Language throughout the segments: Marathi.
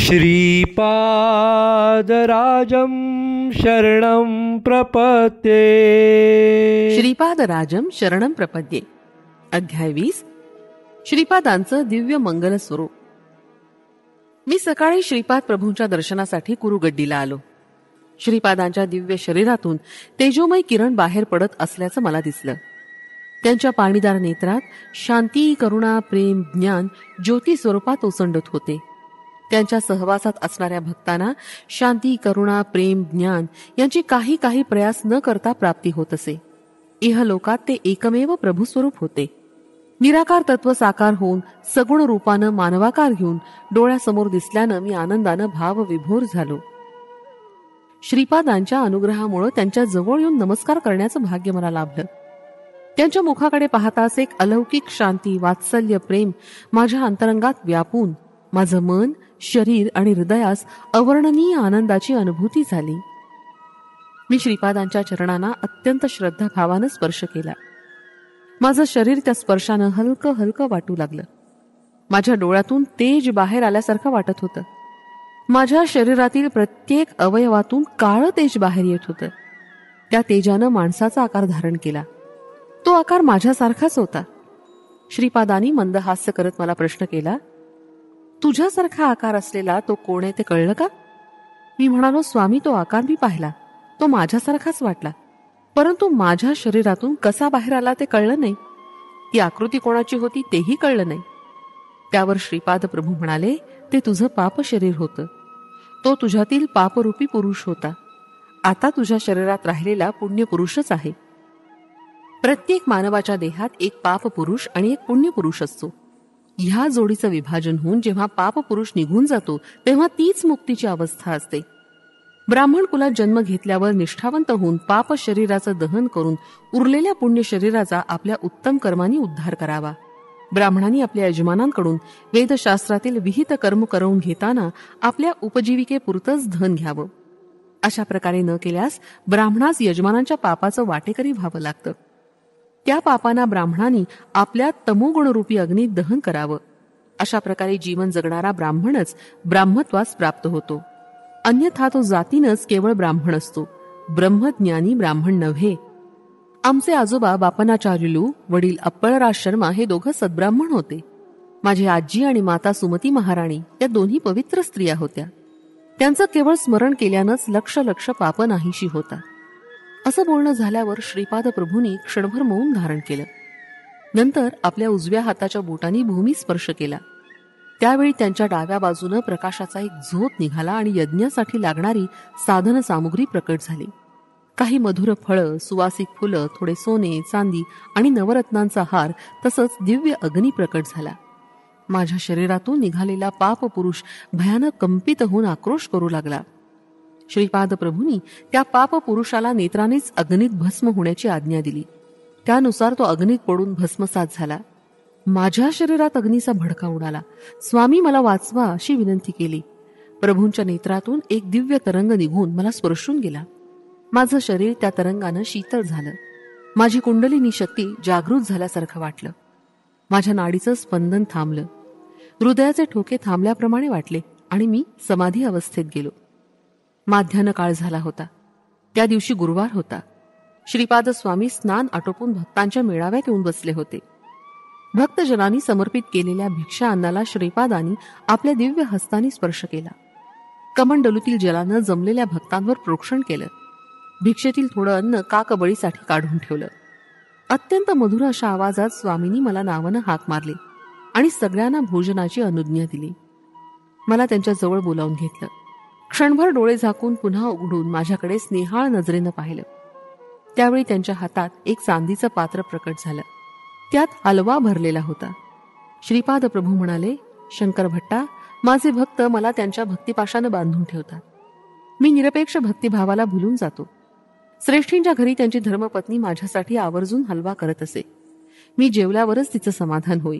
श्रीपादराजं शरणं प्रपद्ये. श्रीपादराजं शरणं प्रपद्ये. अध्याय 20. श्रीपादांचं दिव्य मंगल स्वरूप. मी सकाळी श्रीपाद प्रभूंच्या दर्शनासाठी कुरुगड्डीला आलो. श्रीपादांच्या दिव्य शरीरातून तेजोमय किरण बाहेर पडत असल्याचं मला दिसलं. त्यांच्या पाणीदार नेत्रात शांती, करुणा, प्रेम, ज्ञान ज्योती स्वरूपात ओसंडत होते. त्यांच्या सहवासात असणाऱ्या भक्तांना शांती, करुणा, प्रेम, ज्ञान यांची काही काही प्रयास न करता प्राप्ती होत असे. इहलोकात ते एकमेव प्रभुस्वरूप होते. निराकार तत्व साकार होऊन सगुण रूपानं मानवाकार घेऊन डोळ्यासमोर दिसल्यानं मी आनंदानं भावविभोर झालो. श्रीपादांच्या अनुग्रहामुळे त्यांच्या जवळ येऊन नमस्कार करण्याचं भाग्य मला लाभलं. त्यांच्या मुखाकडे पाहताच एक अलौकिक शांती, वात्सल्य, प्रेम माझ्या अंतरंगात व्यापून माझं मन, शरीर आणि हृदयास अवर्णनीय आनंदाची अनुभूती झाली. मी श्रीपादांच्या चरणांना अत्यंत श्रद्धाभावानं स्पर्श केला. माझं शरीर त्या स्पर्शानं हलकं हलकं वाटू लागलं. माझ्या डोळ्यातून तेज बाहेर आल्यासारखं वाटत होतं. माझ्या शरीरातील प्रत्येक अवयवातून काळं तेज बाहेर येत होतं. त्या तेजानं माणसाचा आकार धारण केला. तो आकार माझ्यासारखाच होता. श्रीपादांनी मंद हास्य करत मला प्रश्न केला, तुझ्यासारखा आकार असलेला तो कोण आहे ते कळलं का? मी म्हणालो, स्वामी, तो आकार मी पाहिला, तो माझ्यासारखाच वाटला, परंतु माझ्या शरीरातून कसा बाहेर आला ते कळलं नाही. ती आकृती कोणाची होती तेही कळलं नाही. त्यावर श्रीपाद प्रभू म्हणाले, ते तुझं पाप शरीर होतं. तो तुझ्यातील पापरूपी पुरुष होता. आता तुझ्या शरीरात राहिलेला पुण्य पुरुषच आहे. प्रत्येक मानवाच्या देहात एक पाप पुरुष आणि एक पुण्य पुरुष असतो. ह्या जोडीचं विभाजन होऊन जेव्हा पाप पुरुष निघून जातो तेव्हा तीच मुक्तीची अवस्था असते. ब्राह्मण कुलात जन्म घेतल्यावर निष्ठावंत होऊन पाप शरीराचं दहन करून उरलेल्या पुण्य शरीराचा आपल्या उत्तम कर्मांनी उद्धार करावा. ब्राह्मणांनी आपल्या यजमानांकडून वेदशास्त्रातील विहित कर्म करून घेताना आपल्या उपजीविकेपुरतंच धन घ्यावं. अशा प्रकारे न केल्यास ब्राह्मणास यजमानांच्या पापाचं वाटेकरी व्हावं लागतं. त्या पापांना ब्राह्मणांनी आपल्या तमोगुणरूपी अग्नीत दहन करावं. अशा प्रकारे जीवन जगणारा ब्राह्मणच ब्राह्मत्वास प्राप्त होतो. अन्यथा तो जातीनच केवळ ब्राह्मण असतो, ब्रह्मज्ञानी ब्राह्मण नव्हे. आमचे आजोबा बापनाचार्युलू, वडील अप्पळराज शर्मा हे दोघं सद्ब्राह्मण होते. माझी आजी आणि माता सुमती महाराणी या दोन्ही पवित्र स्त्रिया होत्या. त्यांचं केवळ स्मरण केल्यानंच लक्ष लक्ष पाप नाहीशी होता. असं बोलणं झाल्यावर श्रीपाद प्रभूंनी क्षणभर मौन धारण केलं. नंतर आपल्या उजव्या हाताच्या बोटांनी भूमी स्पर्श केला. त्यावेळी त्यांच्या डाव्या बाजूनं प्रकाशाचा एक झोत निघाला आणि यज्ञासाठी लागणारी साधन सामुग्री प्रकट झाली. काही मधुर फळं, सुवासिक फुलं, थोडे सोने, चांदी आणि नवरत्नांचा हार तसंच दिव्य अग्नी प्रकट झाला. माझ्या शरीरातून निघालेला पाप पुरुष भयानक कंपित होऊन आक्रोश करू लागला. श्रीपाद प्रभूंनी त्या पाप पुरुषाला नेत्रानेच अग्नीत भस्म होण्याची आज्ञा दिली. त्यानुसार तो अग्नीत पडून भस्मसात झाला. माझ्या शरीरात अग्नीचा भडका उडाला. स्वामी, मला वाचवा अशी विनंती केली. प्रभूंच्या नेत्रातून एक दिव्य तरंग निघून मला स्पर्शून गेला. माझं शरीर त्या तरंगानं शीतल झालं. माझी कुंडलिनी शक्ती जागृत झाल्यासारखं वाटलं. माझ्या नाडीचं स्पंदन थांबलं. हृदयाचे ठोके थांबल्याप्रमाणे वाटले आणि मी समाधी अवस्थेत गेलो. माध्यान्ह काळ झाला होता. त्या दिवशी गुरुवार होता. श्रीपाद स्वामी स्नान आटोपून भक्तांच्या मेळाव्यात येऊन बसले होते. भक्तजनांनी समर्पित केलेल्या भिक्षा अन्नाला श्रीपादांनी आपल्या दिव्य हस्तांनी स्पर्श केला. कमंडलूतील जलानं जमलेल्या भक्तांवर प्रोक्षण केलं. भिक्षेतील थोडं अन्न काकबळीसाठी काढून ठेवलं. अत्यंत मधुर अशा आवाजात स्वामींनी मला नावानं हाक मारली आणि सगळ्यांना भोजनाची अनुज्ञा दिली. मला त्यांच्या जवळ बोलावून घेतलं. क्षणभर डोळे झाकून पुन्हा उघडून माझ्याकडे स्नेहाळ नजरेनं पाहिलं. त्यावेळी त्यांच्या हातात एक चांदीचं पात्र प्रकट झालं. त्यात हलवा भरलेला होता. श्रीपाद प्रभू म्हणाले, शंकर भट्टा, माझे भक्त मला त्यांच्या भक्तिपाशानं बांधून ठेवतात. मी निरपेक्ष भक्तिभावाला भुलून जातो. श्रेष्ठींच्या घरी त्यांची धर्मपत्नी माझ्यासाठी आवर्जून हलवा करत असे. मी जेवल्यावरच तिचं समाधान होई.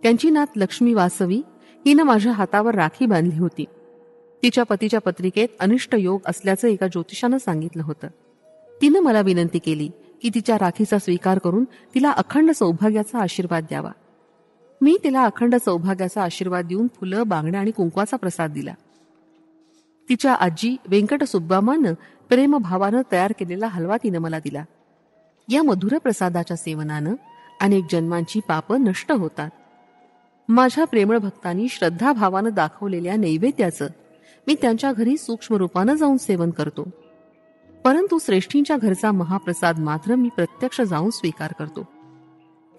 त्यांची नात लक्ष्मी वासवी हिनं माझ्या हातावर राखी बांधली होती. तिच्या पतीच्या पत्रिकेत अनिष्ट योग असल्याचं एका ज्योतिषानं सांगितलं होतं. तिनं मला विनंती केली की तिच्या राखीचा स्वीकार करून तिला अखंड सौभाग्याचा आशीर्वाद द्यावा. मी तिला अखंड सौभाग्याचा आशीर्वाद देऊन फुलं, बांगड्या आणि कुंकवाचा प्रसाद दिला. तिच्या आजी व्यंकट सुब्बामानं प्रेमभावानं तयार केलेला हलवा तिनं मला दिला. या मधुर प्रसादाच्या सेवनानं अनेक जन्मांची पापं नष्ट होतात. माझ्या प्रेमळ भक्तांनी श्रद्धाभावानं दाखवलेल्या नैवेद्याचं मी त्यांच्या घरी सूक्ष्म रूपानं जाऊन सेवन करतो. परंतु श्रेष्ठींच्या घरचा महाप्रसाद मात्र मी प्रत्यक्ष जाऊन स्वीकार करतो.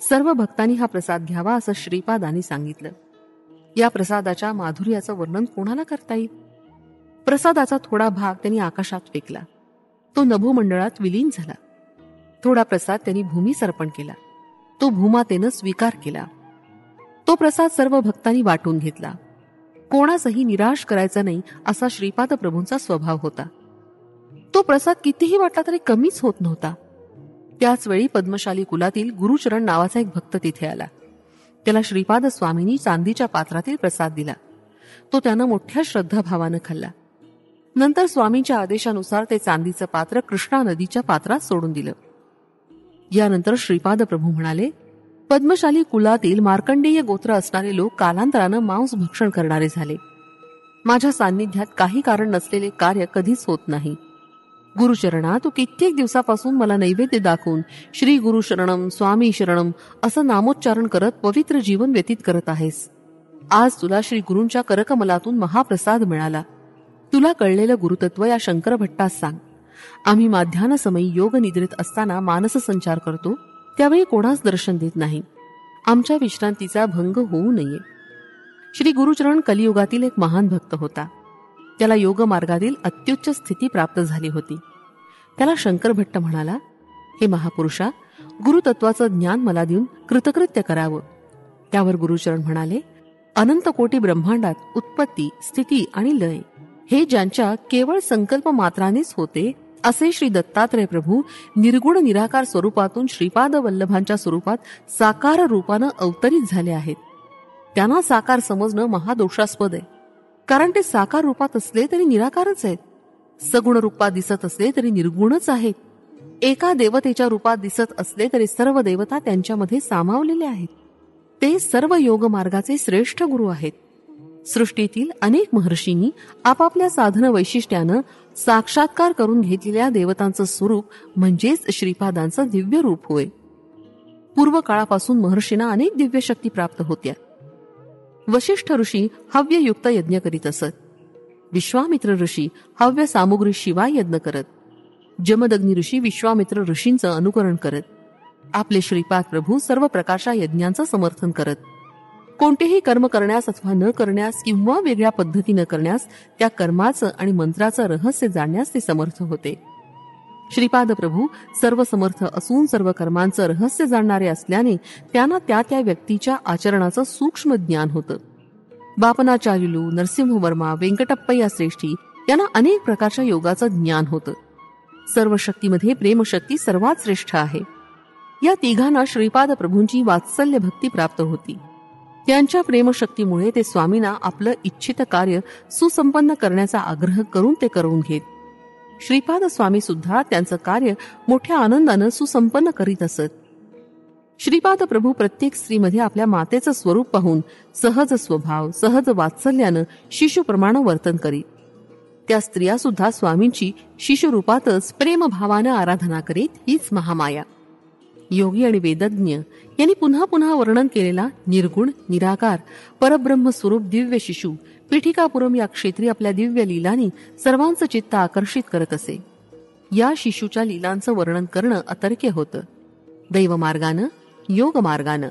सर्व भक्तांनी हा प्रसाद घ्यावा असं श्रीपादांनी सांगितलं. या प्रसादाच्या माधुर्याचं वर्णन कोणाला करता येईल? प्रसादाचा थोडा भाग त्यांनी आकाशात फेकला. तो नभोमंडळात विलीन झाला. थोडा प्रसाद त्यांनी भूमीस अर्पण केला. तो भूमातेनं स्वीकार केला. तो प्रसाद सर्व भक्तांनी वाटून घेतला. कोणासही निराश करायचा नाही असा श्रीपाद प्रभूंचा स्वभाव होता. तो प्रसाद कितीही वाटला तरी कमीच होत नव्हता. त्याचवेळी पद्मशाली कुलातील गुरुचरण नावाचा एक भक्त तिथे आला. त्याला श्रीपाद स्वामींनी चांदीच्या पात्रातील प्रसाद दिला. तो त्यानं मोठ्या श्रद्धाभावानं खाल्ला. नंतर स्वामींच्या आदेशानुसार ते चांदीचं पात्र कृष्णा नदीच्या पात्रात सोडून दिलं. यानंतर श्रीपाद प्रभू म्हणाले, पद्मशाली कुलातील मार्कंडेय गोत्र असणारे लोक कालांतरानं मांस भक्षण करणारे झाले. माझ्या सान्निध्यात काही कारण नसलेले कार्य कधीच होत नाही. गुरुचरणा, तू कित्येक दिवसापासून मला नैवेद्य दाखवून श्री गुरु शरणम स्वामी शरणम असं नामोच्चारण करत पवित्र जीवन व्यतीत करत आहेस. आज तुला श्री गुरूंच्या करकमलातून महाप्रसाद मिळाला. तुला कळलेलं गुरुतत्व या शंकर भट्टास सांग. आम्ही माध्यान्ह समयी योग निद्रेत असताना मानस संचार करतो, त्यावेळी कोणास दर्शन देत नाही. आमच्या विश्रांतीचा भंग होऊ नये. श्री गुरुचरण कलियुगातील एक महान भक्त होता. त्याला योग मार्गातील अत्युच्च स्थिती प्राप्त झाली होती. त्याला शंकर भट्ट म्हणाला, हे महापुरुषा, गुरुतत्वाचं ज्ञान मला देऊन कृतकृत्य करावं. त्यावर गुरुचरण म्हणाले, अनंत कोटी ब्रह्मांडात उत्पत्ती, स्थिती आणि लय हे ज्यांच्या केवळ संकल्प मात्रानेच होते, असे श्री दत्तात्रय प्रभू निर्गुण निराकार स्वरूपातून श्रीपाद वल्लभांच्या स्वरूपात साकार रूपानं अवतरित झाले आहेत. त्यांना साकार समजणं महादोषास्पद आहे. कारण ते साकार रूपात असले तरी निराकारच आहेत. सगुण रूपात दिसत असले तरी निर्गुणच आहेत. एका देवतेच्या रूपात दिसत असले तरी सर्व देवता त्यांच्यामध्ये सामावलेल्या आहेत. ते सर्व योग मार्गाचे श्रेष्ठ गुरु आहेत. सृष्टीतील अनेक महर्षींनी आपापल्या साधन वैशिष्ट्यानं साक्षात्कार करून घेतलेल्या देवतांचं स्वरूप म्हणजेच श्रीपादांचं दिव्य रूप होय. पूर्व काळापासून महर्षींना अनेक दिव्य शक्ती प्राप्त होत्या. वशिष्ठ ऋषी हव्ययुक्त यज्ञ करीत असत. विश्वामित्र ऋषी हव्य सामुग्री शिवाय यज्ञ करत. जमदग्नी ऋषी विश्वामित्र ऋषींचं अनुकरण करत. आपले श्रीपाद प्रभू सर्व प्रकारच्या यज्ञांचं समर्थन करत. कोणतेही कर्म करण्यास अथवा न करण्यास किंवा वेगळ्या पद्धतीनं करण्यास त्या कर्माचं आणि मंत्राचं रहस्य जाणण्यास ते समर्थ होते. श्रीपाद प्रभू सर्व समर्थ असून सर्व कर्मांचं रहस्य जाणणारे असल्याने त्यांना त्या त्या व्यक्तीच्या आचरणाचं सूक्ष्म ज्ञान होतं. बापनाचार्युलू, नरसिंहवर्मा, व्यंकटप्पय्या श्रेष्ठी यांना अनेक प्रकारच्या योगाचं ज्ञान होतं. सर्व शक्तीमध्ये प्रेमशक्ती सर्वात श्रेष्ठ आहे. या तिघांना श्रीपाद प्रभूंची वात्सल्य भक्ती प्राप्त होती. त्यांच्या प्रेमशक्तीमुळे ते स्वामींना आपलं इच्छित कार्य सुसंपन्न करण्याचा आग्रह करून ते करून घेत. श्रीपाद स्वामी सुद्धा त्यांचं कार्य मोठ्या आनंदानं सुसंपन्न करीत असत. श्रीपाद प्रभू प्रत्येक स्त्रीमध्ये आपल्या मातेचं स्वरूप पाहून सहज स्वभाव, सहज वात्सल्यानं शिशुप्रमाणे वर्तन करीत. त्या स्त्रिया सुद्धा स्वामींची शिशुरूपातच प्रेमभावानं आराधना करीत. हीच महामाया. योगी आणि वेदज्ञ यांनी पुन्हा पुन्हा वर्णन केलेला निर्गुण निराकार परब्रह्म स्वरूप दिव्य शिशु पीठिकापुरम या क्षेत्री आपल्या दिव्य लीलांनी सर्वांचं चित्त आकर्षित करत असे. या शिशूच्या लीलांचं वर्णन करणं अतर्क्य होतं. दैवमार्गानं, योगमार्गानं,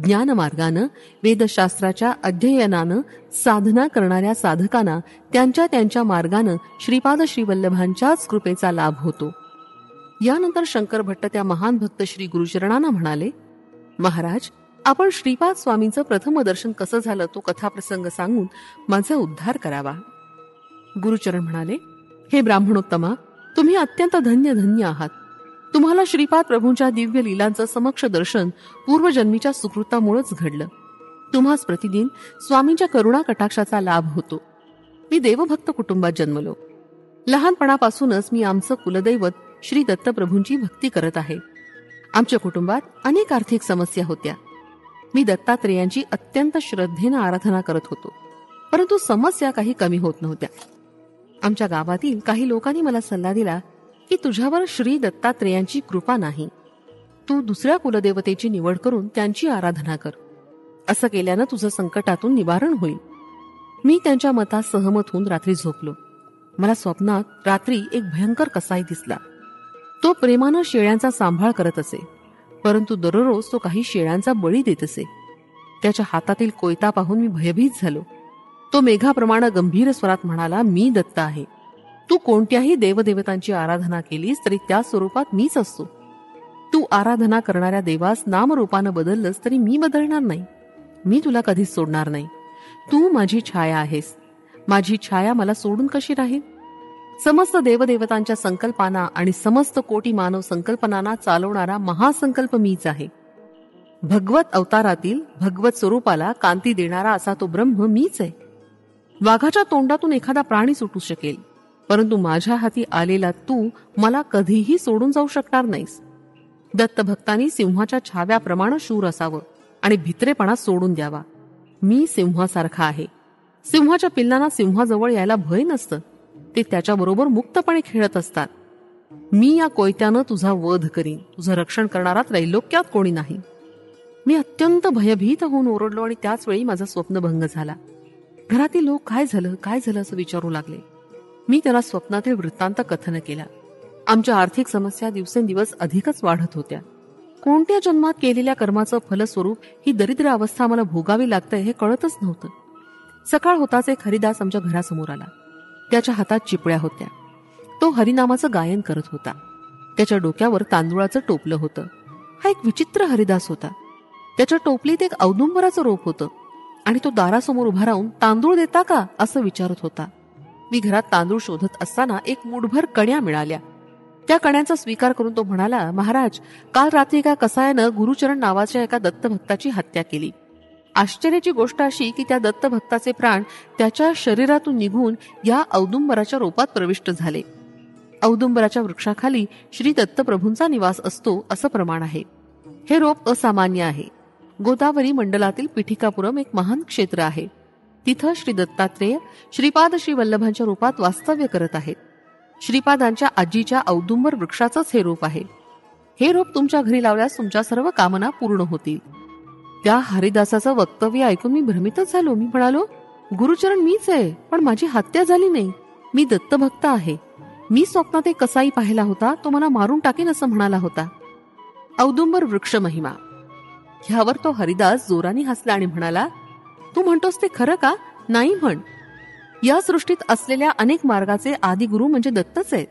ज्ञानमार्गानं, वेदशास्त्राच्या अध्ययनानं साधना करणाऱ्या साधकांना त्यांच्या त्यांच्या मार्गानं श्रीपाद श्रीवल्लभांच्याच कृपेचा लाभ होतो. यानंतर शंकर भट्ट त्या महान भक्त श्री गुरुचरणांना म्हणाले, महाराज, आपण श्रीपाद स्वामींचं प्रथम दर्शन कसं झालं तो कथाप्रसंग सांगून माझा उद्धार करावा. गुरुचरण म्हणाले, हे ब्राह्मणोत्तमा, तुम्ही अत्यंत धन्य आहात. तुम्हाला श्रीपाद प्रभूंच्या दिव्य लीलांचं समक्ष दर्शन पूर्वजन्मीच्या सुकृतामुळेच घडलं. तुम्हास प्रतिदिन स्वामींच्या करुणा कटाक्षाचा लाभ होतो. मी देवभक्त कुटुंबात जन्मलो. लहानपणापासूनच मी आमचं कुलदैवत श्री दत्तप्रभूंची भक्ती करत आहे. आमच्या कुटुंबात अनेक आर्थिक समस्या होत्या. मी दत्तात्रेयांची अत्यंत श्रद्धेनं आराधना करत होतो, परंतु समस्या काही कमी होत नव्हत्या. आमच्या गावातील काही लोकांनी मला सल्ला दिला की तुझ्यावर श्री दत्तात्रेयांची कृपा नाही, तू दुसऱ्या कुलदेवतेची निवड करून त्यांची आराधना कर. असं केल्यानं तुझं संकटातून निवारण होईल. मी त्यांच्या मतात सहमत होऊन रात्री झोपलो. मला स्वप्नात रात्री एक भयंकर कसाई दिसला. तो प्रेमानं शेळ्यांचा सांभाळ करत असे, परंतु दररोज तो काही शेळ्यांचा बळी देत असे. त्याच्या हातातील कोयता पाहून मी भयभीत झालो. तो मेघाप्रमाणे गंभीर स्वरात म्हणाला, मी दत्त आहे. तू कोणत्याही देवदेवतांची आराधना केलीस तरी त्या स्वरूपात मीच असतो. तू आराधना करणाऱ्या देवास नामरूपानं बदललंस तरी मी बदलणार नाही. मी तुला कधीच सोडणार नाही. तू माझी छाया आहेस. माझी छाया मला सोडून कशी राहील? समस्त देवदेवतांच्या संकल्पना आणि समस्त कोटी मानव संकल्पनांना चालवणारा महासंकल्प मीच आहे. भगवत अवतारातील भगवत स्वरूपाला कांती देणारा असा तो ब्रह्म मीच आहे. वाघाच्या तोंडातून एखादा प्राणी सुटू शकेल, परंतु माझ्या हाती आलेला तू मला कधीही सोडून जाऊ शकणार नाहीस. दत्तभक्तांनी सिंहाच्या छाव्याप्रमाणे शूर असावं आणि भित्रेपणा सोडून द्यावा. मी सिंहासारखा आहे. सिंहाच्या पिल्लांना सिंहाजवळ यायला भय नसतं. ते त्याच्याबरोबर मुक्तपणे खेळत असतात. मी या कोयत्यानं तुझा वध करीन. तुझं रक्षण करणारा त्रैलोक्यात कोणी नाही. मी अत्यंत भयभीत होऊन ओरडलो आणि त्याच वेळी माझा स्वप्नभंग झाला. घरातील लोक काय झालं असं विचारू लागले. मी त्याला स्वप्नातील वृत्तांत कथन केला. आमच्या आर्थिक समस्या दिवसेंदिवस अधिकच वाढत होत्या. कोणत्या जन्मात केलेल्या कर्माचं फलस्वरूप ही दरिद्र अवस्था मला भोगावी लागतंय हे कळतच नव्हतं. सकाळ होताच एक हरिदास आमच्या घरासमोर आला. त्याच्या हातात चिपळ्या होत्या. तो हरिनामाचं गायन करत होता. त्याच्या डोक्यावर तांदुळाचं टोपलं होतं. हा एक विचित्र हरिदास होता. त्याच्या टोपलीत एक औदुंबराचं रोप होतं आणि तो दारासमोर उभा राहून तांदूळ देता का असं विचारत होता. मी घरात तांदूळ शोधत असताना एक मुठभर कण्या मिळाल्या. त्या कण्यांचा स्वीकार करून तो म्हणाला, महाराज, काल रात्री एका कसायानं गुरुचरण नावाच्या एका दत्तभक्ताची हत्या केली. आश्चर्याची गोष्ट अशी की त्या दत्तभक्ताचे प्राण त्याच्या शरीरातून निघून या औदुंबराच्या रोपात प्रविष्ट झाले. औदुंबराच्या वृक्षाखाली श्री दत्तप्रभूंचा निवास असतो असं प्रमाण आहे. हे रोप असामान्य आहे. गोदावरी मंडलातील पिठिकापुरम एक महान क्षेत्र आहे. तिथं श्री दत्तात्रेय श्रीपाद श्री वल्लभांच्या रूपात वास्तव्य करत आहेत. श्रीपादांच्या आजीच्या औदुंबर वृक्षाचंच हे रोप आहे. हे रोप तुमच्या घरी लावल्यास तुमच्या सर्व कामना पूर्ण होतील. त्या हरिदासाचं वक्तव्य ऐकून मी भ्रमितच झालो. मी म्हणालो, गुरुचरण मीच आहे, पण माझी हत्या झाली नाही. मी दत्तभक्त आहे. मी स्वप्नात एक कसाई पाहिला होता. तो मला मारून टाकेन असं म्हणाला होता. औदुंबर वृक्ष महिमा. ह्यावर तो हरिदास जोराने हसला आणि म्हणाला, तू म्हणतोस ते खरं का? नाही म्हण. या सृष्टीत असलेल्या अनेक मार्गाचे आदिगुरु म्हणजे दत्तच आहेत.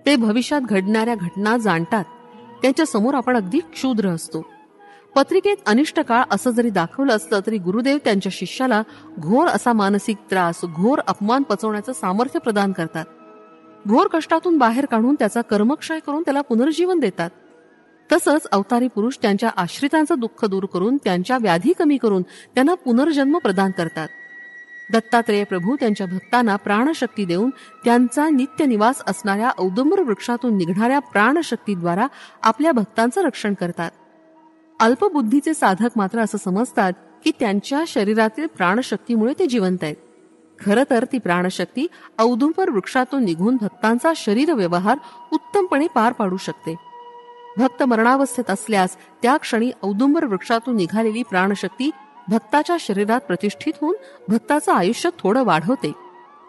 ते भविष्यात घडणाऱ्या घटना जाणतात. त्यांच्या समोर आपण अगदी क्षुद्र असतो. पत्रिकेत अनिष्ट काळ असं जरी दाखवलं असलं तरी गुरुदेव त्यांच्या शिष्याला घोर असा मानसिक त्रास, घोर अपमान पचवण्याचं सामर्थ्य प्रदान करतात. घोर कष्टातून बाहेर काढून त्याचा कर्मक्षय करून त्याला पुनर्जीवन देतात. तसंच अवतारी पुरुष त्यांच्या आश्रितांचं दुःख दूर करून त्यांच्या व्याधी कमी करून त्यांना पुनर्जन्म प्रदान करतात. दत्तात्रेय प्रभू त्यांच्या भक्तांना प्राणशक्ती देऊन त्यांचा नित्य निवास असणाऱ्या औदुंबर वृक्षातून निघणाऱ्या प्राणशक्तीद्वारा आपल्या भक्तांचं रक्षण करतात. अल्पबुद्धीचे साधक मात्र असं समजतात की त्यांच्या शरीरातील प्राणशक्तीमुळे ते जिवंत आहेत. खरं तर ती प्राणशक्ती औदुंबर वृक्षातून निघून भक्तांचा शरीर व्यवहार उत्तमपणे पार पाडू शकते. भक्त मरणावस्थेत असल्यास त्या क्षणी औदुंबर वृक्षातून निघालेली प्राणशक्ती भक्ताच्या शरीरात प्रतिष्ठित होऊन भक्ताचं आयुष्य थोडं वाढवते.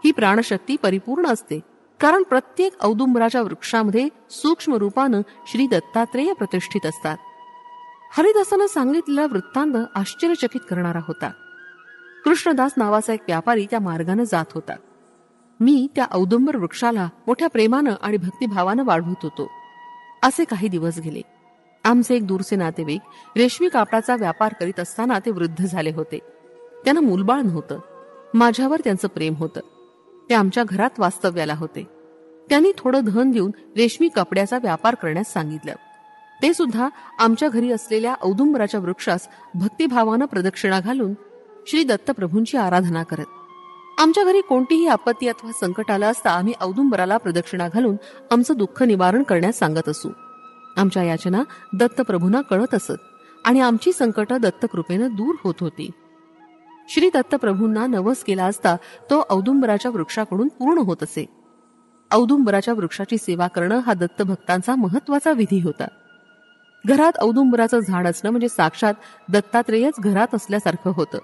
ही प्राणशक्ती परिपूर्ण असते, कारण प्रत्येक औदुंबराच्या वृक्षामध्ये सूक्ष्म रूपानं श्री दत्तात्रेय प्रतिष्ठित असतात. हरिदासानं सांगितलेला वृत्तांत आश्चर्यचकित करणारा होता. कृष्णदास नावाचा एक व्यापारी त्या मार्गाने जात होता. मी त्या औदुंबर वृक्षाला मोठ्या प्रेमानं आणि भक्तिभावानं वाढवत होतो. असे काही दिवस गेले. आमचे एक दूरचे नातेवाईक रेशमी कापडाचा व्यापार करीत असताना ते वृद्ध झाले होते. त्यांना मूलबाळ नव्हतं. माझ्यावर त्यांचं प्रेम होतं. ते आमच्या घरात वास्तव्याला होते. त्यांनी थोडं धन देऊन रेशमी कपड्याचा व्यापार करण्यास सांगितलं. ते सुद्धा आमच्या घरी असलेल्या औदुंबराच्या वृक्षास भक्तिभावानं प्रदक्षिणा घालून श्री दत्तप्रभूंची आराधना करत. आमच्या घरी कोणतीही आपत्ती अथवा संकट आलं असता आम्ही औदुंबराला प्रदक्षिणा घालून आमचं दुःख निवारण करण्यास सांगत असू. आमच्या याचना दत्तप्रभूंना कळत असत आणि आमची संकट दत्तकृपेनं दूर होत होती. श्री दत्तप्रभूंना नवस केला असता तो औदुंबराच्या वृक्षाकडून पूर्ण होत असे. औदुंबराच्या वृक्षाची सेवा करणं हा दत्तभक्तांचा महत्वाचा विधी होता. घरात औदुंबराचं झाड असणं म्हणजे साक्षात दत्तात्रेयच घरात असल्यासारखं होतं.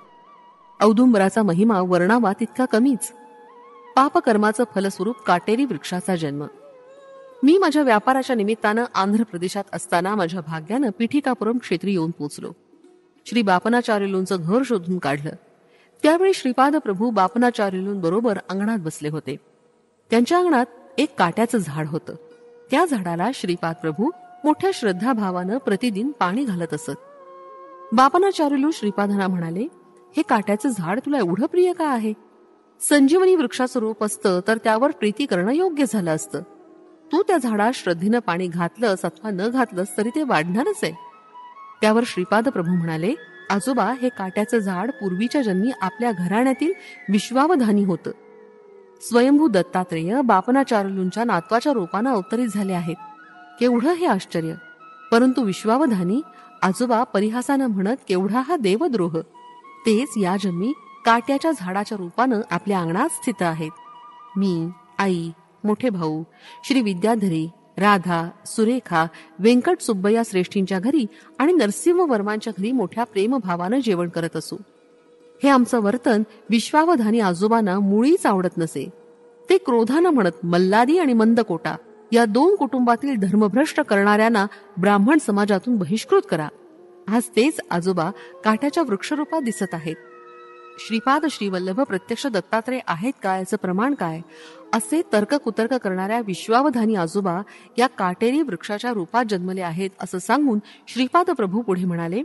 औदुंबराचा महिमा वर्णावा तितका कमीच. पापकर्माचं फलस्वरूप काटेरी वृक्षाचा जन्म. मी माझ्या व्यापाराच्या निमित्तानं आंध्र प्रदेशात असताना माझ्या भाग्यानं पिठिकापुरम क्षेत्री येऊन पोचलो. श्री बापनाचार्युलूंचं घर शोधून काढलं. त्यावेळी श्रीपाद प्रभू बापनाचार्युलूंबरोबर अंगणात बसले होते. त्यांच्या अंगणात एक काट्याचं झाड होतं. त्या झाडाला श्रीपाद प्रभू मोठ्या श्रद्धाभावानं प्रतिदिन पाणी घालत असत. बापनाचार्युलू श्रीपादांना म्हणाले, हे काट्याचं झाड तुला एवढं प्रिय का आहे? संजीवनी वृक्षाचं रूप असतं तर त्यावर प्रीती करणं योग्य झालं असतं. तू त्या झाडात श्रद्धेनं पाणी घातलंस अथवा न घातलंस तरी ते वाढणारच आहे. त्यावर श्रीपाद प्रभू म्हणाले, आजोबा, हे काट्याचं झाड पूर्वीच्या जन्मी आपल्या घराण्यातील विश्वावधानी होतं. स्वयंभू दत्तात्रेय बापनाचार्युलूंच्या नातवाच्या रूपानं अवतरित झाले आहेत. केवढं हे आश्चर्य! परंतु विश्वावधानी आजोबा परिहासानं म्हणत, केवढा हा देवद्रोह! तेच या जन्मी काट्याच्या झाडाच्या रूपानं आपल्या अंगणात स्थित आहेत. मी, आई, मोठे भाऊ, श्री विद्याधरी, राधा, सुरेखा, व्यंकट सुब्बय्या श्रेष्ठींच्या घरी आणि नरसिंह वर्मांच्या घरी मोठ्या प्रेमभावानं जेवण करत असू. हे आमचं वर्तन विश्वावधानी आजोबांना मुळीच आवडत नसे. ते क्रोधानं म्हणत, मल्लादी आणि मंदकोटा या 2 कुटुंबातील धर्मभ्रष्ट करणाऱ्यांना ब्राह्मण समाजातून बहिष्कृत करा. आज तेच आजोबा काट्याच्या वृक्षरूपात दिसत आहेत. श्रीपाद श्रीवल्लभ प्रत्यक्ष दत्तात्रेय आहेत का, याचं प्रमाण काय? असे तर्ककुतर्क करणाऱ्या विश्वावधानी आजोबा या काटेरी वृक्षाच्या रूपात जन्मले आहेत असं सांगून श्रीपाद प्रभू पुढे म्हणाले,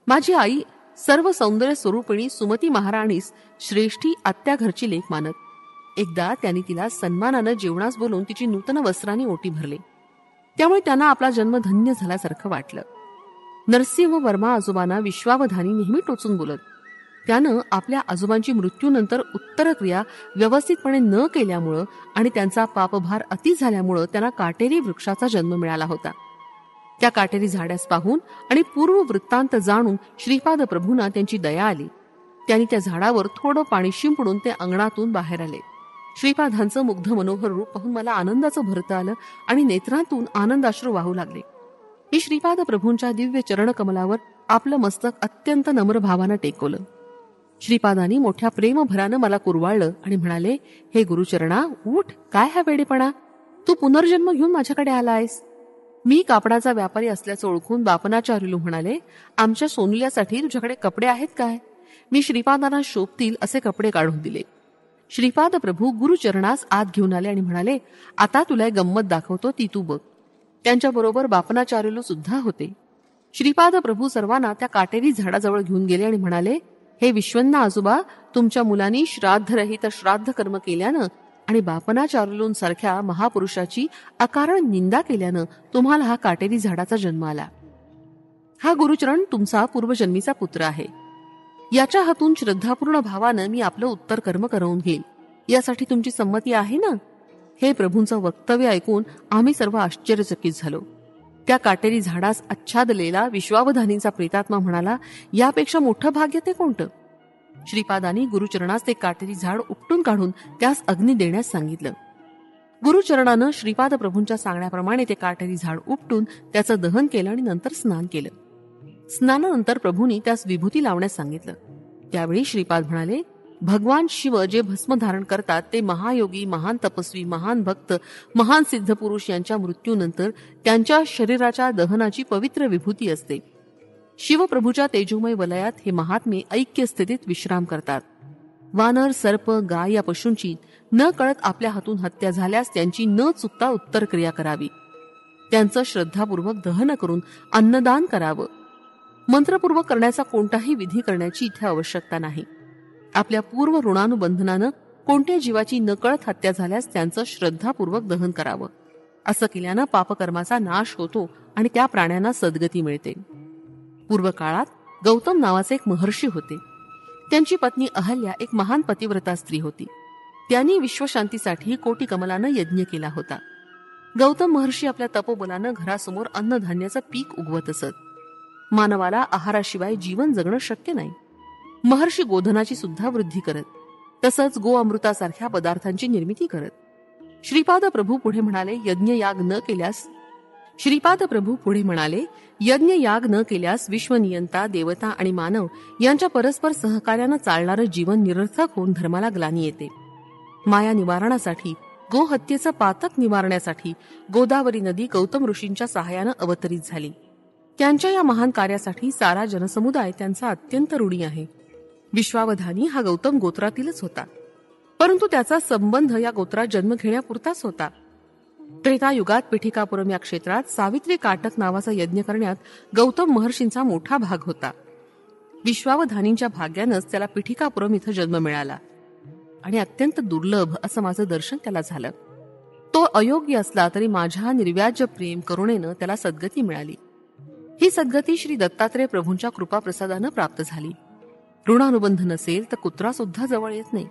माझी आई सर्व सौंदर्य स्वरूपिणी सुमती महाराणीस श्रेष्ठी आत्या घरची लेक मानत. एकदा त्यांनी तिला सन्मानानं जेवणास बोलून तिची नूतन वस्त्रांनी ओटी भरले. त्यामुळे त्यांना आपला जन्म धन्य झाल्यासारखं वाटलं. नरसिंह वर्मा आजोबांना विश्वावधानी नेहमी टोचून बोलत. त्यानं आपल्या आजोबांची मृत्यूनंतर उत्तरक्रिया व्यवस्थितपणे न केल्यामुळं आणि त्यांचा पापभार अति झाल्यामुळं त्यांना काटेरी वृक्षाचा जन्म मिळाला होता. त्या काटेरी झाडास पाहून आणि पूर्व वृत्तांत जाणून श्रीपाद प्रभूंना त्यांची दया आली. त्यांनी त्या झाडावर थोडं पाणी शिंपडून ते अंगणातून बाहेर आले. श्रीपादांचं मुग्ध मनोहर रूप पाहून मला आनंदाचं भरत आलं आणि नेत्रांतून आनंदाश्रू वाहू लागले. मी श्रीपाद प्रभूंच्या दिव्य चरणकमलावर आपलं मस्तक अत्यंत नम्र भावानं टेकवलं. श्रीपादांनी मोठ्या प्रेमभरानं मला कुरवाळलं आणि म्हणाले, हे गुरुचरणा, उठ, काय हा वेडेपणा! तू पुनर्जन्म घेऊन माझ्याकडे आला आहेस. मी कापडाचा व्यापारी असल्याचं ओळखून बापनाचार्युलू म्हणाले, आमच्या सोनुल्यासाठी तुझ्याकडे कपडे आहेत काय? मी श्रीपादांना शोभतील असे कपडे काढून दिले. श्रीपाद प्रभू गुरुचरणास आत घेऊन आले आणि म्हणाले, आता तुला एक गंमत दाखवतो, ती तू बघ. त्यांच्याबरोबर बापनाचार्युलू सुद्धा होते. श्रीपाद प्रभू सर्वांना त्या काटेरी झाडाजवळ घेऊन गेले आणि म्हणाले, हे विश्वन्ना आजोबा, तुमच्या मुलांनी श्राद्धरहित श्राद्ध कर्म केल्यानं आणि बापनाचार्युलूंसारख्या महापुरुषाची अकारण निंदा केल्यानं तुम्हाला हा काटेरी झाडाचा जन्म आला. हा गुरुचरण तुमचा पूर्वजन्मीचा पुत्र आहे. याच्या हातून श्रद्धापूर्ण भावानं मी आपलं उत्तर कर्म करवून घेईल. यासाठी तुमची संमती आहे ना? हे प्रभूंचं वक्तव्य ऐकून आम्ही सर्व आश्चर्यचकित झालो. त्या काटेरी झाडास आच्छादलेला विश्वावधानींचा प्रेतात्मा म्हणाला, यापेक्षा मोठं भाग्य ते कोणतं? श्रीपादांनी गुरुचरणास ते काटेरी झाड उपटून काढून त्यास अग्नी देण्यास सांगितलं. गुरुचरणानं श्रीपाद प्रभूंच्या सांगण्याप्रमाणे ते काटेरी झाड उपटून त्याचं दहन केलं आणि नंतर स्नान केलं. स्नानानंतर प्रभूंनी त्यास विभूती लावण्यास सांगितलं. त्यावेळी श्रीपाद म्हणाले, भगवान शिव जे भस्म धारण करतात ते महायोगी, महान तपस्वी, महान भक्त, महान सिद्ध पुरुष यांच्या मृत्यूनंतर त्यांच्या शरीराच्या दहनाची पवित्र विभूती असते. शिवप्रभूच्या तेजोमय वलयात हे महात्मे ऐक्य स्थितीत विश्राम करतात. वानर, सर्प, गाय या पशूंची न कळत आपल्या हातून हत्या झाल्यास त्यांची न चुकता उत्तर क्रिया करावी. त्यांचं श्रद्धापूर्वक दहन करून अन्नदान करावं. मंत्रपूर्वक करण्याचा कोणताही विधी करण्याची इथे आवश्यकता नाही. आपल्या पूर्व ऋणानुबंधनानं कोणत्या जीवाची नकळत हत्या झाल्यास त्यांचं श्रद्धापूर्वक दहन करावं. असं केल्यानं पापकर्माचा नाश होतो आणि त्या प्राण्यांना सद्गती मिळते. पूर्व काळात गौतम नावाचे एक महर्षी होते. त्यांची पत्नी अहल्या एक महान पतिव्रता स्त्री होती. त्यांनी विश्वशांतीसाठी कोटी कमलानं यज्ञ केला होता. गौतम महर्षी आपल्या तपोबलानं घरासमोर अन्नधान्याचं पीक उगवत असत. मानवाला आहाराशिवाय जीवन जगणं शक्य नाही. महर्षी गोधनाची सुद्धा वृद्धी करत, तसंच गो अमृतासारख्या पदार्थांची निर्मिती करत. श्रीपाद प्रभू पुढे म्हणाले, यज्ञ याग न केल्यास विश्वनियंता, देवता आणि मानव यांच्या परस्पर सहकार्यानं चालणारं जीवन निरर्थक होऊन धर्माला ग्लानी येते. माया निवारणासाठी, गोहत्येचं पातक निवारण्यासाठी गोदावरी नदी गौतम ऋषींच्या सहाय्यानं अवतरित झाली. त्यांच्या या महान कार्यासाठी सारा जनसमुदाय त्यांचा अत्यंत ऋणी आहे. विश्वावधानी हा गौतम गोत्रातीलच होता, परंतु त्याचा संबंध या गोत्रात जन्म घेण्यापुरताच होता. त्रेतायुगात पिठिकापुरम या क्षेत्रात सावित्री काटक नावाचा यज्ञ करण्यात गौतम महर्षींचा मोठा भाग होता. विश्वावधानींच्या भाग्यानंच त्याला पिठिकापुरम इथं जन्म मिळाला आणि अत्यंत दुर्लभ असं माझं दर्शन त्याला झालं. तो अयोग्य असला तरी माझ्या निर्व्याज्य प्रेम करुणेनं त्याला सद्गती मिळाली. ही सद्गती श्री दत्तात्रेय प्रभूंच्या कृपाप्रसादानं प्राप्त झाली. ऋणानुबंध नसेल तर कुत्रा सुद्धा जवळ येत नाही.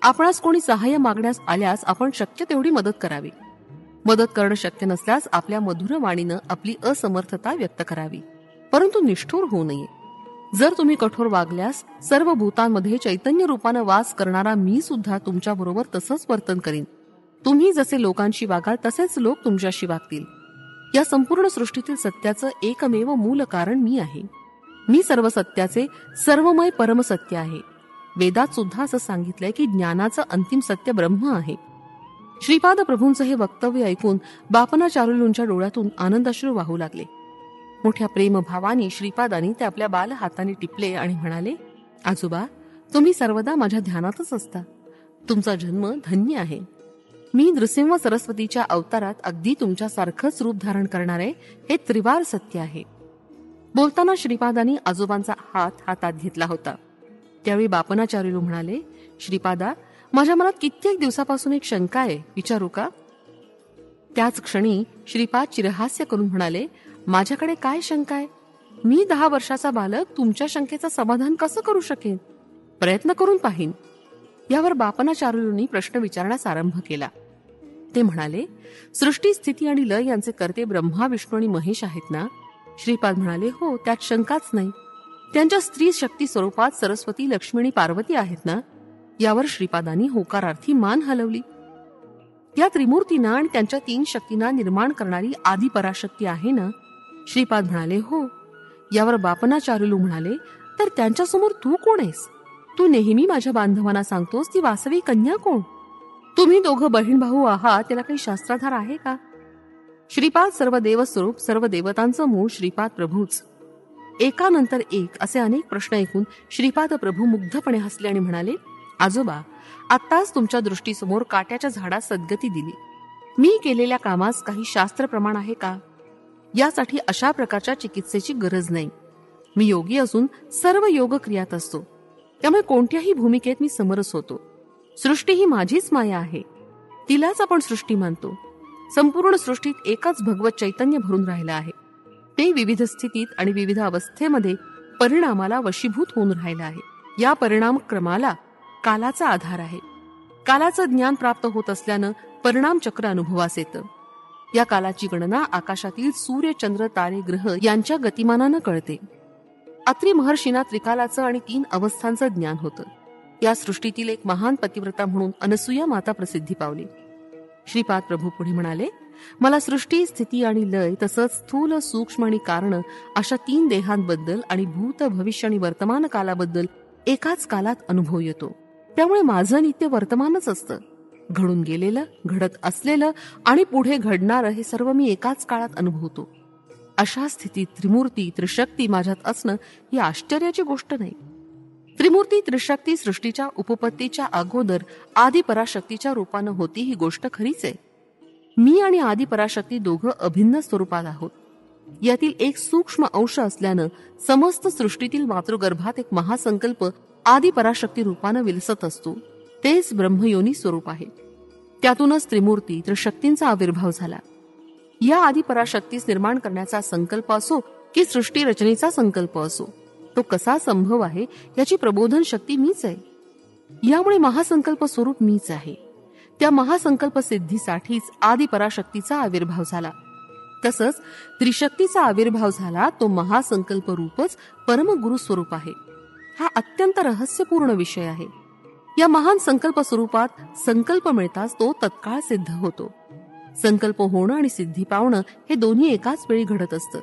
आपणास कोणी सहाय्य मागण्यास आल्यास आपण शक्य तेवढी मदत करावी. मदत करणं शक्य नसल्यास आपल्या मधुर वाणीनं आपली असमर्थता व्यक्त करावी, परंतु निष्ठुर होऊ नये. जर तुम्ही कठोर वागल्यास सर्व भूतांमध्ये चैतन्य रूपानं वास करणारा मी सुद्धा तुमच्या बरोबर तसंच वर्तन करीन. तुम्ही जसे लोकांशी वागाल तसेच लोक तुमच्याशी वागतील. या संपूर्ण सृष्टीतील सत्याचं एकमेव मूल कारण मी आहे. मी सर्व सत्याचे सर्वमय परमसत्य आहे. वेदात सुद्धा असं सांगितलंय की ज्ञानाचं अंतिम सत्य ब्रह्म आहे. श्रीपाद प्रभूंचं हे वक्तव्य ऐकून बापनाचार्यूंच्या डोळ्यातून आनंदाश्रू वाहू लागले. मोठ्या प्रेमभावानी श्रीपादांनी ते आपल्या बाल हाताने टिपले आणि म्हणाले, आजोबा, तुम्ही सर्वदा माझ्या ध्यानातच असता. तुमचा जन्म धन्य आहे. मी नृसिंह सरस्वतीच्या अवतारात अगदी तुमच्यासारखंच रूप धारण करणारे हे त्रिवार सत्य आहे. बोलताना श्रीपादांनी आजोबांचा हात हातात घेतला होता. त्यावेळी बापनाचार्यू म्हणाले, श्रीपादा, माझ्या मनात कित्येक दिवसापासून एक शंका आहे, विचारू का? त्याच क्षणी श्रीपाद चिरहास्य करून म्हणाले, माझ्याकडे काय शंका आहे? मी 10 वर्षाचा बालक तुमच्या शंकेचं समाधान कसं करू शकेन? प्रयत्न करून पाहीन. यावर बापनाचार्यूंनी प्रश्न विचारण्यास आरंभ केला. ते म्हणाले, सृष्टी, स्थिती आणि लय यांचे कर्ते ब्रह्मा, विष्णू आणि महेश आहेत ना? श्रीपाद म्हणाले, हो, त्यात शंकाच नाही. त्यांच्या स्त्री शक्ती स्वरूपात सरस्वती, लक्ष्मी आणि पार्वती आहेत ना? यावर श्रीपादांनी होकारार्थी मान हलवली. या त्रिमूर्तींना आणि त्यांच्या 3 शक्तींना निर्माण करणारी आदी पराशक्ती आहे ना? श्रीपाद म्हणाले, हो. यावर बापनाचार्यू म्हणाले, तर त्यांच्यासमोर तू कोण आहेस? तू नेहमी माझ्या बांधवांना सांगतोस ती वासवी कन्या कोण? तुम्ही दोघं बहीण भाऊ आहात, त्याला काही शास्त्राधार आहे का? श्रीपाद सर्व देवस्वरूप, सर्व देवतांचं मूळ श्रीपाद प्रभूच. एकानंतर एक असे अनेक प्रश्न ऐकून श्रीपाद प्रभू मुग्धपणे हसले आणि म्हणाले, आजोबा, आत्ताच तुमच्या दृष्टीसमोर काट्याच्या झाडात सद्गती दिली. मी केलेल्या कामास काही शास्त्र प्रमाण आहे का? यासाठी अशा प्रकारच्या चिकित्सेची गरज नाही. मी योगी असून सर्व योग क्रियात असतो. त्यामुळे कोणत्याही भूमिकेत मी समरस होतो. सृष्टी ही माझीच माया आहे. तिलाच आपण सृष्टी मानतो. संपूर्ण सृष्टीत एकच भगवत चैतन्य भरून राहिलं आहे. ते विविध स्थितीत आणि विविध अवस्थेमध्ये परिणामाला वशीभूत होऊन राहिलं आहे. या परिणाम क्रमाला कालाचा आधार आहे. कालाचं ज्ञान प्राप्त होत असल्यानं परिणाम चक्र अनुभवास येतं. या कालाची गणना आकाशातील सूर्य, चंद्र, तारे, ग्रह यांच्या गतिमानानं कळते. अत्री महर्षींना त्रिकालाचं आणि 3 अवस्थांचं ज्ञान होतं. या सृष्टीतील एक महान पतिव्रता म्हणून अनसूया माता प्रसिद्धी पावली. श्रीपाद प्रभू पुढे म्हणाले, मला सृष्टी, स्थिती आणि लय तसंच स्थूल, सूक्ष्म आणि कारण अशा 3 देहांबद्दल आणि भूत, भविष्य आणि वर्तमान कालाबद्दल एकाच कालात अनुभव येतो. त्यामुळे माझं नित्य वर्तमानच असतं. घडून गेलेलं, घडत असलेलं आणि पुढे घडणारं हे सर्व मी एकाच काळात अनुभवतो. अशा स्थितीत त्रिमूर्ती, त्रिशक्ती माझ्यात असणं ही आश्चर्याची गोष्ट नाही. त्रिमूर्ती, त्रिशक्ती सृष्टीच्या उपपत्तीच्या अगोदर आदी पराशक्तीच्या रूपानं होती ही गोष्ट खरीच आहे. मी आणि आदी पराशक्ती दोघं अभिन्न स्वरूपात आहोत. यातील एक सूक्ष्म अंश असल्यानं समस्त सृष्टीतील मातृगर्भात एक महासंकल्प आदी पराशक्ती रूपानं विलसत असतो. तेच ब्रह्मयोनी स्वरूप आहे. त्यातूनच त्रिमूर्ती, त्रिशक्तींचा आविर्भाव झाला. या आदी पराशक्तीस निर्माण करण्याचा संकल्प असो की सृष्टी रचनेचा संकल्प असो, तो कसा संभव आहे याची प्रबोधन शक्ती मीच आहे. यामुळे महासंकल्प स्वरूप मीच आहे. त्या महासंकल्प सिद्धीसाठीच आदी पराशक्तीचा आविर्भाव झाला. तसंच त्रिशक्तीचा आविर्भाव झाला. तो महासंकल्प रूपच परमगुरु स्वरूप आहे. हा अत्यंत रहस्यपूर्ण विषय आहे. या महान संकल्प स्वरूपात संकल्प मिळताच तो तत्काळ सिद्ध होतो. संकल्प होणं आणि सिद्धी पावणं हे दोन्ही एकाच वेळी घडत असतं.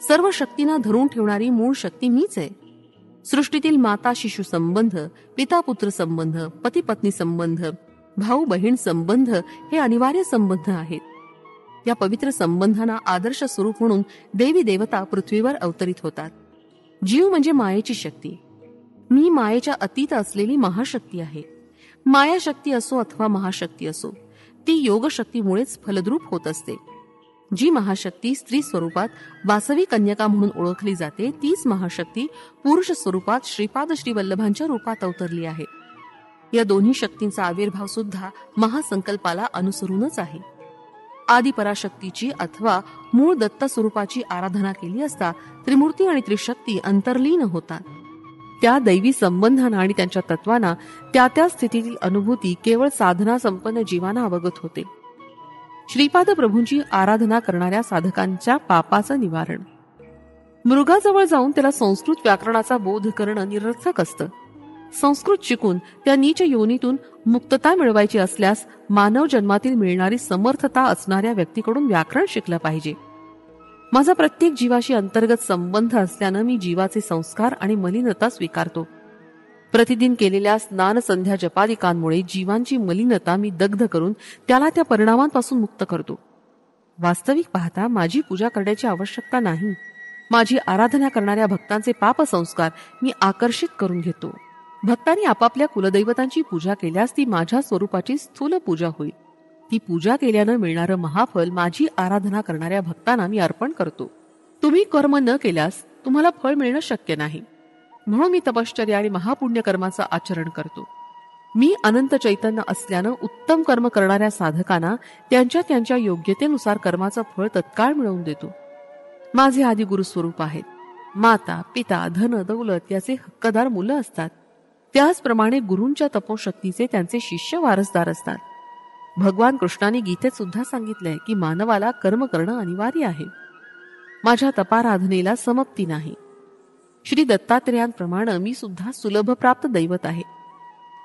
सर्व शक्तींना धरून ठेवणारी मूळ शक्ती मीच आहे. सृष्टीतील माता शिशु संबंध, पिता पुत्र संबंध, पती पत्नी संबंध, भाऊ बहीण संबंध हे अनिवार्य संबंध आहेत. या पवित्र संबंधांना आदर्श स्वरूप म्हणून देवी देवता पृथ्वीवर अवतरित होतात. जीव म्हणजे मायेची शक्ती. मी मायेच्या अतीत असलेली महाशक्ती आहे. मायाशक्ती असो अथवा महाशक्ती असो, ती योगशक्तीमुळेच फलद्रूप होत असते. जी महाशक्ती स्त्री स्वरूपात वासवी कन्यका म्हणून ओळखली जाते, तीच महाशक्ती पुरुष स्वरूपात श्रीपाद श्रीवल्लभांच्या रूपात अवतरली आहे. या दोन्ही शक्तींचा आविर्भाव सुद्धा महासंकल्पाला अनुसरूनच आहे. आदी पराशक्तीची अथवा मूळ दत्त स्वरूपाची आराधना केली असता त्रिमूर्ती आणि त्रिशक्ती अंतर्लीन होतात. त्या दैवी संबंधांना आणि त्यांच्या तत्वांना त्या स्थितीतील अनुभूती केवळ साधना संपन्न जीवांना अवगत होते. श्रीपाद प्रभूंची आराधना करणाऱ्या साधकांच्या पापाचं निवारण. मृगाजवळ जाऊन त्याला संस्कृत व्याकरणाचा बोध करणं निरर्थक असतं. संस्कृत शिकून त्या नीच योनीतून मुक्तता मिळवायची असल्यास मानव जन्मातील मिळणारी समर्थता असणाऱ्या व्यक्तीकडून व्याकरण शिकलं पाहिजे. माझा प्रत्येक जीवाशी अंतर्गत संबंध असल्यानं मी जीवाचे संस्कार आणि मलिनता स्वीकारतो. प्रतिदिन केलेल्या स्नान संध्या जपादिकांमुळे जीवांची मलिनता मी दग्ध करून त्याला त्या परिणामांपासून मुक्त करतो. वास्तविक पाहता माझी पूजा करण्याची आवश्यकता नाही. माझी आराधना करणाऱ्या भक्तांचे पापसंस्कार मी आकर्षित करून घेतो. भक्तांनी आपापल्या कुलदैवतांची पूजा केल्यास ती माझ्या स्वरूपाची स्थूल पूजा होईल. ती पूजा केल्यानं मिळणारं महाफल माझी आराधना करणाऱ्या भक्तांना मी अर्पण करतो. तुम्ही कर्म न केल्यास तुम्हाला फळ मिळणं शक्य नाही. म्हणून मी तपश्चर्या आणि महापुण्य कर्माचं आचरण करतो. मी अनंत चैतन्य असल्यानं उत्तम कर्म करणाऱ्या साधकांना त्यांच्या त्यांच्या योग्यतेनुसार कर्माचं फळ तत्काळ मिळवून देतो. माझे आदी गुरुस्वरूप आहेत. माता पिता धन दौलत याचे हक्कदार मुलं असतात. त्याचप्रमाणे गुरूंच्या तपोशक्तीचे त्यांचे शिष्य वारसदार असतात. भगवान कृष्णाने गीतेत सुद्धा सांगितलंय की मानवाला कर्म करणं अनिवार्य आहे. माझ्या तपाराधनेला समाप्ती नाही. श्री दत्तात्रेयांप्रमाणे मी सुद्धा सुलभ प्राप्त दैवत आहे.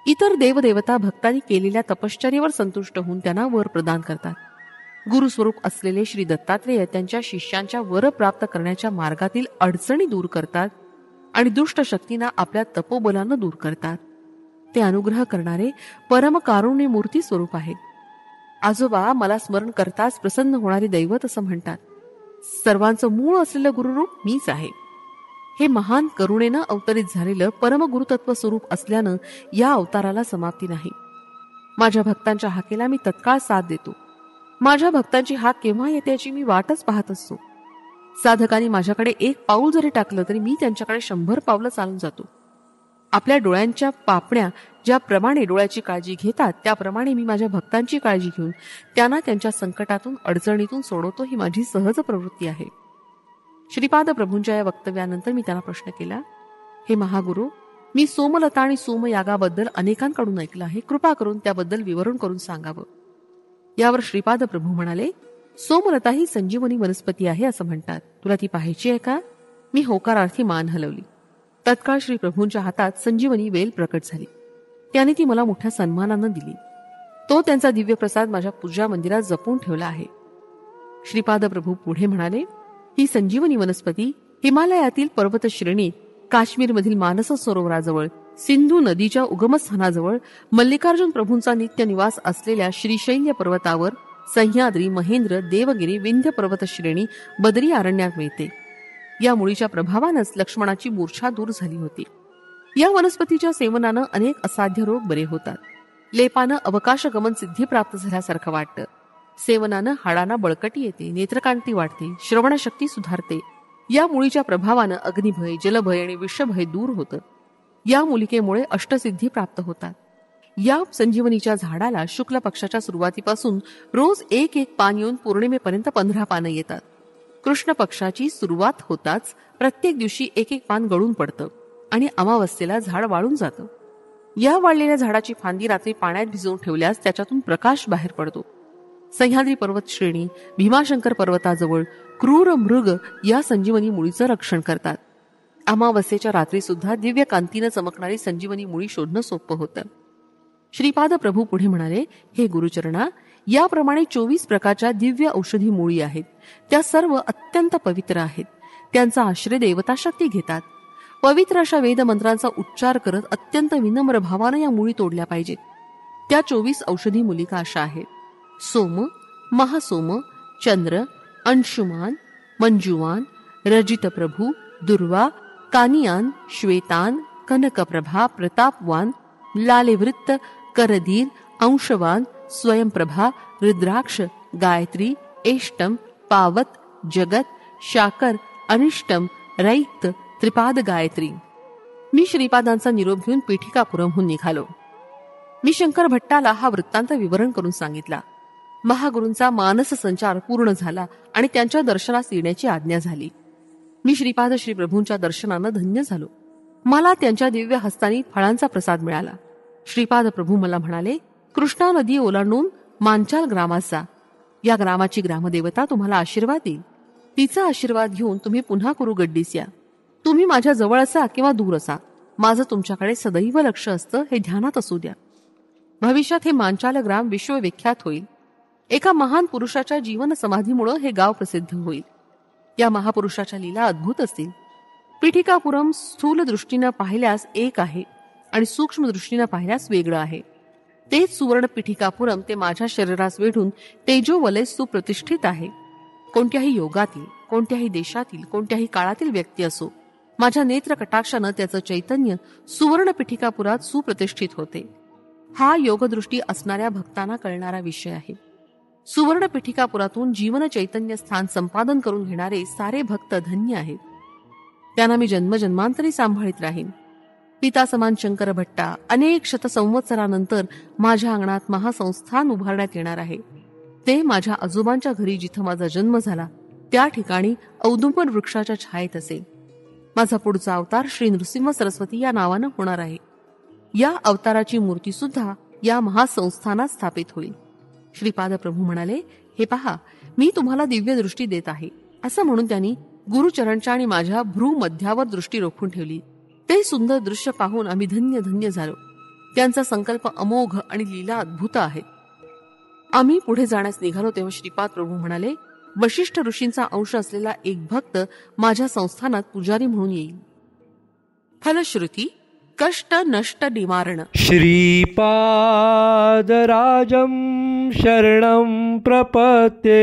इतर देवदेवता भक्तांनी केलेल्या तपश्चर्येवर संतुष्ट होऊन त्यांना वर प्रदान करतात. गुरुस्वरूप असलेले श्री दत्तात्रेय त्यांच्या शिष्यांच्या वर प्राप्त करण्याच्या मार्गातील अडचणी दूर करतात आणि दुष्ट शक्तींना आपल्या तपोबलानं दूर करतात. ते अनुग्रह करणारे परमकारुण्य मूर्ती स्वरूप आहेत. आजोबा मला स्मरण करताच प्रसन्न होणारे दैवत असं म्हणतात. सर्वांचं मूळ असलेलं गुरुरूप मीच आहे. हे महान करुणेनं अवतरित झालेलं परमगुरुतत्व स्वरूप असल्यानं या अवताराला समाप्ती नाही. माझ्या भक्तांच्या हाकेला मी तत्काळ साथ देतो. माझ्या भक्तांची हाक केव्हा येते याची मी वाटच पाहत असतो. साधकांनी माझ्याकडे एक पाऊल जरी टाकलं तरी मी त्यांच्याकडे 100 पावलं चालून जातो. आपल्या डोळ्यांच्या पापण्या ज्याप्रमाणे डोळ्याची काळजी घेतात त्याप्रमाणे मी माझ्या भक्तांची काळजी घेऊन त्यांना त्यांच्या संकटातून अडचणीतून सोडवतो. ही माझी सहज प्रवृत्ती आहे. श्रीपाद प्रभूंच्या या वक्तव्यानंतर मी त्यांना प्रश्न केला, हे महागुरु, मी सोमलता आणि सोमयागाबद्दल अनेकांकडून ऐकलं आहे. कृपा करून त्याबद्दल विवरण करून सांगावं. यावर श्रीपाद प्रभू म्हणाले, सोमलता ही संजीवनी वनस्पती आहे असं म्हणतात. तुला ती पाहायची आहे का? मी होकारार्थी मान हलवली. तत्काळ श्री प्रभूंच्या हातात संजीवनी वेल प्रकट झाली. त्याने ती मला मोठ्या सन्मानानं दिली. तो त्यांचा दिव्य प्रसाद माझ्या पूजा मंदिरात जपून ठेवला आहे. श्रीपाद प्रभू पुढे म्हणाले, ही संजीवनी वनस्पती हिमालयातील पर्वत श्रेणी, काश्मीरमधील मानस सरोवराजवळ, सिंधू नदीच्या उगमस्थानाजवळ, मल्लिकार्जुन प्रभूंचा नित्य निवास असलेल्या श्रीशैल्य पर्वतावर, सह्याद्री, महेंद्र, देवगिरी, विंध्य पर्वत श्रेणी, बदरी अरण्यात मिळते. या मुळीच्या प्रभावानंच लक्ष्मणाची मूर्छा दूर झाली होती. या वनस्पतीच्या सेवनानं अनेक असाध्य रोग बरे होतात. लेपानं अवकाश गमन सिद्धी प्राप्त झाल्यासारखं वाटतं. सेवनानं हाडांना बळकटी येते, नेत्रकांती वाढते, श्रवणशक्ती सुधारते. या मुळीच्या प्रभावानं अग्निभय, जलभय आणि विषभय दूर होतं. या मूलिकेमुळे अष्टसिद्धी प्राप्त होतात. या संजीवनीच्या झाडाला शुक्ल पक्षाच्या सुरुवातीपासून रोज एक पान येऊन पौर्णिमेपर्यंत 15 पानं येतात. कृष्ण पक्षाची सुरुवात होताच प्रत्येक दिवशी एक पान गळून पडतं आणि अमावस्येला झाड वाळून जातं. या वाळलेल्या झाडाची फांदी रात्री पाण्यात भिजवून ठेवल्यास त्याच्यातून प्रकाश बाहेर पडतो. सह्याद्री पर्वत श्रेणी, भीमाशंकर पर्वताजवळ क्रूर मृग या संजीवनी मुळीचं रक्षण करतात. अमावस्येच्या रात्री सुद्धा दिव्य कांतीनं चमकणारी संजीवनी मुळी शोधणं सोपं होतं. श्रीपाद प्रभू पुढे म्हणाले, हे गुरुचरणा, याप्रमाणे 24 प्रकारच्या दिव्य औषधी मुळी आहेत. त्या सर्व अत्यंत पवित्र आहेत. त्यांचा आश्रय देवता शक्ती घेतात. पवित्र अशा वेद मंत्रांचा उच्चार करत अत्यंत विनम्र भावानं या मुळी तोडल्या पाहिजेत. त्या 24 औषधी मूलिका अशा आहेत: सोम, महासोम, चंद्र, अंशुमान, मंजुवान, रजित प्रभू, दुर्वा, कानियान, श्वेतान, कनकप्रभा, प्रतापवान, लालेवृत्त, करधीर, अंशवान, स्वयंप्रभा, रुद्राक्ष, गायत्री, एष्टम, पावत, जगत, शाकर, अनिष्टम, रैक्त, त्रिपाद गायत्री. मी श्रीपादांचा निरोप घेऊन पीठिकापुरमहून निघालो. मी शंकर भट्टाला हा वृत्तांत विवरण करून सांगितला. महागुरूंचा मानस संचार पूर्ण झाला आणि त्यांच्या दर्शनास येण्याची आज्ञा झाली. मी श्रीपाद श्री प्रभूंच्या दर्शनानं धन्य झालो. मला त्यांच्या दिव्य हस्तानी फळांचा प्रसाद मिळाला. श्रीपाद प्रभू मला म्हणाले, कृष्णा नदी ओलांडून मांचाल ग्रामात जा. या ग्रामाची ग्रामदेवता तुम्हाला आशीर्वाद देईल. तिचा आशीर्वाद घेऊन तुम्ही पुन्हा कुरुगड्डीस या. तुम्ही माझ्या जवळ असा किंवा दूर असा, माझं तुमच्याकडे सदैव लक्ष असतं हे ध्यानात असू द्या. भविष्यात हे मांचाल ग्राम विश्वविख्यात होईल. एका महान पुरुषाच्या जीवन समाधीमुळे हे गाव प्रसिद्ध होईल. या महापुरुषाच्या लीला अद्भुत असतील. पीठिकापुरम स्थूल दृष्टीनं पाहिल्यास एक आहे आणि सूक्ष्म दृष्टीनं पाहिल्यास वेगळं आहे. तेच सुवर्ण पीठिकापुरम ते माझ्या शरीरास वेढून तेजोवलय सुप्रतिष्ठित आहे. कोणत्याही योगातील, कोणत्याही देशातील, कोणत्याही काळातील व्यक्ती असो, माझ्या नेत्र कटाक्षानं त्याचं चैतन्य सुवर्ण पीठिकापुरात सुप्रतिष्ठित होते. हा योगदृष्टी असणाऱ्या भक्तांना कळणारा विषय आहे. सुवर्ण पीठिकापुरातून जीवन चैतन्य स्थान संपादन करून घेणारे सारे भक्त धन्य आहेत. त्यांना मी जन्मजन्मांतरी सांभाळीत राहीन. पिता समान शंकर भट्टा अनेक शतसंवत्सरानंतर माझ्या अंगणात महासंस्थान उभारण्यात येणार आहे. ते माझ्या आजोबांच्या घरी जिथं माझा जन्म झाला त्या ठिकाणी औदुंबर वृक्षाच्या छायेत असेल. माझा पुढचा अवतार श्री नृसिंह सरस्वती या नावानं होणार आहे. या अवताराची मूर्ती सुद्धा या महासंस्थानात स्थापित होईल. श्रीपाद प्रभू म्हणाले, हे पहा, मी तुम्हाला दिव्य दृष्टी देत आहे. असं म्हणून त्यांनी गुरुचरणच्या आणि माझ्या भ्रूमध्यावर दृष्टी रोखून ठेवली. ते सुंदर दृश्य पाहून आम्ही धन्य धन्य झालो. त्यांचा संकल्प अमोघ आणि लीला अद्भुत आहेत. आम्ही पुढे जाण्यास निघालो तेव्हा श्रीपाद प्रभू म्हणाले, वशिष्ठ ऋषींचा अंश असलेला एक भक्त माझ्या संस्थानात पुजारी म्हणून येईल. फलश्रुती कष्ट नष्ट निवारण. श्रीपादराजं शरणं प्रपद्ये.